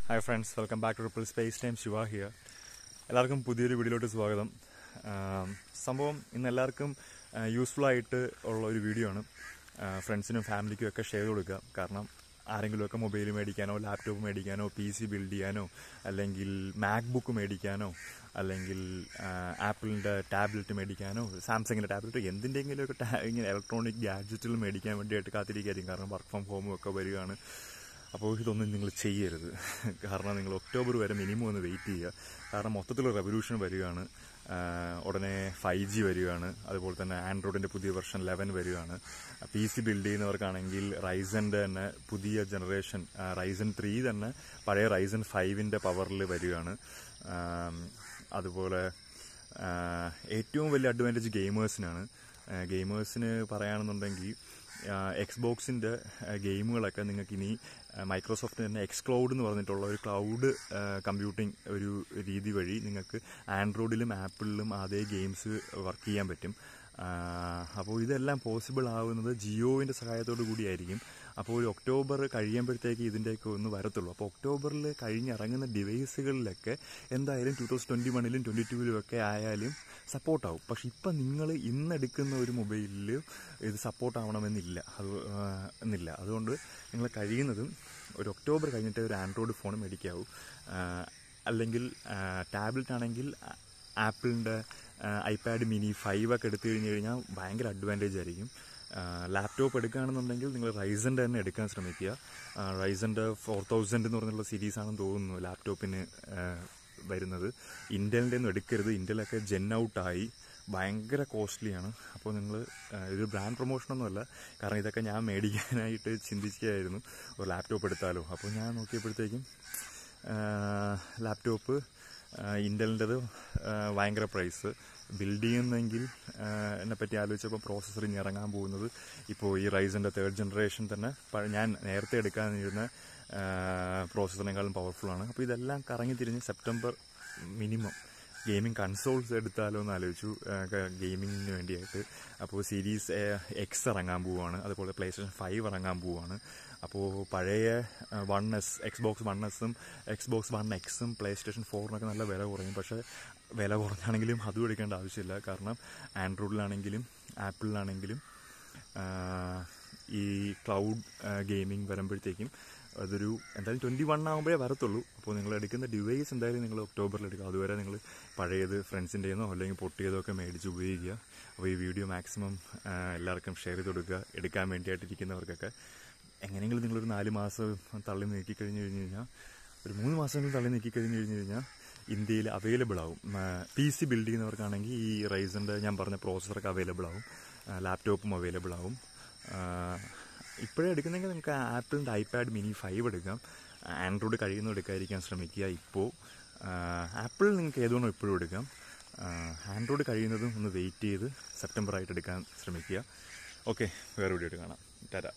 Hi friends, welcome back to Ripple Space Time. Shiva here. എല്ലാവർക്കും പുതിയൊരു വീഡിയോയിലോട്ട് സ്വാഗതം. സംഭവം ഇന്ന് എല്ലാവർക്കും യൂസ്ഫുൾ ആയിട്ട് ഉള്ള ഒരു വീഡിയോ ആണ്. ഫ്രണ്ട്സിനും ഫാമിലിക്കും ഒക്കെ ഷെയർ കൊടുക്കുക. കാരണം ആരെങ്കിലുമൊക്കെ മൊബൈൽ മേടിക്കാനോ ലാപ്ടോപ്പ് മേടിക്കാനോ PC ബിൽഡ് ചെയ്യാനോ അല്ലെങ്കിൽ മാക്ബുക്ക് മേടിക്കാനോ അല്ലെങ്കിൽ ആപ്പിളിൻ്റെ ടാബ്ലറ്റ് മേടിക്കാനോ സാംസങ്ങിൻ്റെ ടാബ്ലറ്റ് എന്തിൻ്റെങ്കിലുമൊക്കെ ഇങ്ങനെ ഇലക്ട്രോണിക് ഗാഡ്ജറ്റുകൾ മേടിക്കാൻ വേണ്ടിയിട്ട് കാത്തിരിക്കുകയായിരിക്കും. കാരണം വർക്ക് ഫ്രം ഹോമും ഒക്കെ വരികയാണ്. അപ്പോൾ ഇതൊന്നും നിങ്ങൾ ചെയ്യരുത്. കാരണം നിങ്ങൾ ഒക്ടോബർ വരെ മിനിമം ഒന്ന് വെയിറ്റ് ചെയ്യുക. കാരണം മൊത്തത്തിലുള്ള റെവല്യൂഷൻ വരികയാണ്. ഉടനെ 5G വരികയാണ്. അതുപോലെ തന്നെ ആൻഡ്രോയിഡിൻ്റെ പുതിയ വെർഷൻ 11 വരികയാണ്. PC ബിൽഡ് ചെയ്യുന്നവർക്കാണെങ്കിൽ റൈസൻ്റെ തന്നെ പുതിയ ജനറേഷൻ റൈസൻ 3 തന്നെ പഴയ റൈസൻ 5ൻ്റെ പവറിൽ വരികയാണ്. അതുപോലെ ഏറ്റവും വലിയ അഡ്വാൻറ്റേജ് ഗെയിമേഴ്സിനാണ്. ഗെയിമേഴ്സിന് പറയുകയാണെന്നുണ്ടെങ്കിൽ എക്സ്ബോക്സിൻ്റെ ഗെയിമുകളൊക്കെ നിങ്ങൾക്ക് ഇനി മൈക്രോസോഫ്റ്റ് തന്നെ എക്സ്ക്ലൗഡ് എന്ന് പറഞ്ഞിട്ടുള്ള ഒരു ക്ലൗഡ് കമ്പ്യൂട്ടിംഗ് ഒരു രീതി വഴി നിങ്ങൾക്ക് ആൻഡ്രോയിഡിലും ആപ്പിളിലും അതേ ഗെയിംസ് വർക്ക് ചെയ്യാൻ പറ്റും. അപ്പോൾ ഇതെല്ലാം പോസിബിൾ ആവുന്നത് ജിയോവിൻ്റെ സഹായത്തോടു കൂടിയായിരിക്കും. അപ്പോൾ ഒരു ഒക്ടോബർ കഴിയുമ്പോഴത്തേക്ക് ഇതിൻ്റെയൊക്കെ ഒന്ന് വരത്തുള്ളൂ. അപ്പോൾ ഒക്ടോബറിൽ കഴിഞ്ഞിറങ്ങുന്ന ഡിവൈസുകളിലൊക്കെ എന്തായാലും 2021-ലും 2022-ലും ഒക്കെ ആയാലും സപ്പോർട്ടാവും. പക്ഷെ ഇപ്പം നിങ്ങൾ ഇന്നെടുക്കുന്ന ഒരു മൊബൈലിൽ ഇത് സപ്പോർട്ടാവണമെന്നില്ല അതുകൊണ്ട് നിങ്ങൾ കഴിയുന്നതും ഒരു ഒക്ടോബർ കഴിഞ്ഞിട്ട് ഒരു ആൻഡ്രോയിഡ് ഫോൺ മേടിക്കാവൂ. അല്ലെങ്കിൽ ടാബ്ലറ്റ് ആണെങ്കിൽ ആപ്പിളിൻ്റെ ഐപാഡ് മിനി 5 ഒക്കെ എടുത്തു കഴിഞ്ഞാൽ ഭയങ്കര അഡ്വാൻറ്റേജ് ആയിരിക്കും. ലാപ്ടോപ്പ് എടുക്കുകയാണെന്നുണ്ടെങ്കിൽ നിങ്ങൾ റൈസൻ്റെ തന്നെ എടുക്കാൻ ശ്രമിക്കുക. റൈസൻ്റെ 4000 എന്ന് പറഞ്ഞുള്ള സീരീസാണെന്ന് തോന്നുന്നു ലാപ്ടോപ്പിന് വരുന്നത്. ഇൻ്റലിൻ്റെ ഒന്നും എടുക്കരുത്. ഇൻ്റലൊക്കെ ജെൻ ഔട്ടായി ഭയങ്കര കോസ്റ്റ്ലിയാണ്. അപ്പോൾ നിങ്ങൾ ഇതൊരു ബ്രാൻഡ് പ്രൊമോഷനൊന്നുമല്ല. കാരണം ഇതൊക്കെ ഞാൻ മേടിക്കാനായിട്ട് ചിന്തിക്കുകയായിരുന്നു, ഒരു ലാപ്ടോപ്പ് എടുത്താലോ. അപ്പോൾ ഞാൻ നോക്കിയപ്പോഴത്തേക്കും ലാപ്ടോപ്പ് ഇൻ്റലിൻ്റെത് ഭയങ്കര പ്രൈസ്. ബിൽഡ് ചെയ്യുന്നെങ്കിൽ എന്നെപ്പറ്റി ആലോചിച്ചപ്പോൾ പ്രോസസ്സർ ഇനി ഇറങ്ങാൻ പോകുന്നത് ഇപ്പോൾ ഈ റൈസൻ്റെ 3rd ജനറേഷൻ തന്നെ ഞാൻ നേരത്തെ എടുക്കാനിരുന്ന പ്രോസസ്സറിനേക്കാളും പവർഫുള്ളാണ്. അപ്പോൾ ഇതെല്ലാം കറങ്ങി തിരിഞ്ഞ് സെപ്റ്റംബർ മിനിമം ഗെയിമിംഗ് കൺസോൾസ് എടുത്താലോ എന്ന് ആലോചിച്ചു ഗെയിമിങ്ങിന് വേണ്ടിയായിട്ട്. അപ്പോൾ സീരീസ് എക്സ് ഇറങ്ങാൻ പോവുകയാണ്. അതുപോലെ PlayStation 5 ഇറങ്ങാൻ പോവുകയാണ്. അപ്പോൾ പഴയ Xbox 1S Xbox 1X PlayStation 4 നല്ല വില കുറയും. പക്ഷേ വില കുറഞ്ഞാണെങ്കിലും അതും എടുക്കേണ്ട ആവശ്യമില്ല. കാരണം ആൻഡ്രോയിഡിലാണെങ്കിലും ആപ്പിളിലാണെങ്കിലും ഈ ക്ലൗഡ് ഗെയിമിംഗ് വരുമ്പോഴത്തേക്കും അതൊരു എന്തായാലും 21 ആകുമ്പോഴേ വരത്തുള്ളൂ. അപ്പോൾ നിങ്ങൾ എടുക്കുന്ന ഡിവൈസ് എന്തായാലും നിങ്ങൾ ഒക്ടോബറിൽ എടുക്കുക. അതുവരെ നിങ്ങൾ പഴയത് ഫ്രണ്ട്സിൻ്റെയെന്നോ അല്ലെങ്കിൽ പൊട്ടിയതോ ഒക്കെ മേടിച്ച് ഉപയോഗിക്കുക. അപ്പോൾ ഈ വീഡിയോ മാക്സിമം എല്ലാവർക്കും ഷെയർ ചെയ്ത് കൊടുക്കുക. എടുക്കാൻ വേണ്ടിയിട്ടിരിക്കുന്നവർക്കൊക്കെ എങ്ങനെയെങ്കിലും നിങ്ങളൊരു 4 മാസം തള്ളി നീക്കിക്കഴിഞ്ഞ് കഴിഞ്ഞാൽ ഒരു 3 മാസമെങ്കിലും തള്ളി നീക്കിക്കഴിഞ്ഞ് കഴിഞ്ഞാൽ ഇന്ത്യയിൽ അവൈലബിൾ ആവും. PC ബിൽഡ് ചെയ്യുന്നവർക്കാണെങ്കിൽ ഈ റൈസൻ്റെ ഞാൻ പറഞ്ഞ പ്രോസസ്സറൊക്കെ അവൈലബിൾ ആവും. ലാപ്ടോപ്പും അവൈലബിൾ ആവും. ഇപ്പോഴേ എടുക്കുന്നെങ്കിൽ നിങ്ങൾക്ക് ആപ്പിളിൻ്റെ ഐപാഡ് മിനി 5 എടുക്കാം. ആൻഡ്രോയിഡ് കഴിയുന്നത് എടുക്കാതിരിക്കാൻ ശ്രമിക്കുക. ഇപ്പോൾ ആപ്പിൾ നിങ്ങൾക്ക് ഏതുകൊണ്ടോ ഇപ്പോഴും എടുക്കാം. ആൻഡ്രോയിഡ് കഴിയുന്നതും ഒന്ന് വെയിറ്റ് ചെയ്ത് സെപ്റ്റംബർ ആയിട്ട് എടുക്കാൻ ശ്രമിക്കുക. ഓക്കെ, വേറെ വീഡിയോ ആയിട്ട് കാണാം. ടാറ്റാ.